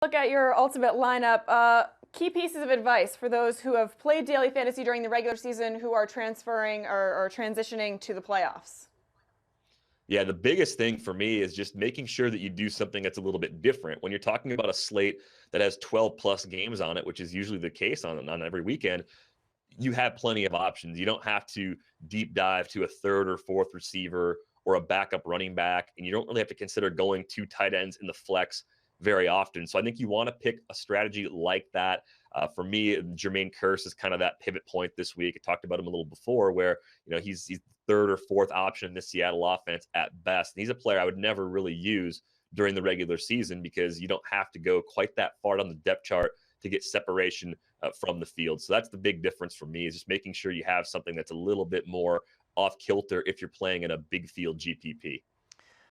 look at your ultimate lineup, key pieces of advice for those who have played daily fantasy during the regular season who are transferring or transitioning to the playoffs. Yeah, the biggest thing for me is just making sure that you do something that's a little bit different. When you're talking about a slate that has 12 plus games on it, which is usually the case on every weekend, you have plenty of options. You don't have to deep dive to a third or fourth receiver or a backup running back, and you don't really have to consider going to tight ends in the flex very often. So I think you want to pick a strategy like that. For me, Jermaine Kearse is kind of that pivot point this week. I talked about him a little before, where he's third or fourth option in the Seattle offense at best. And he's a player I would never really use during the regular season because you don't have to go quite that far down the depth chart to get separation from the field. So that's the big difference for me, is just making sure you have something that's a little bit more off kilter if you're playing in a big field GPP.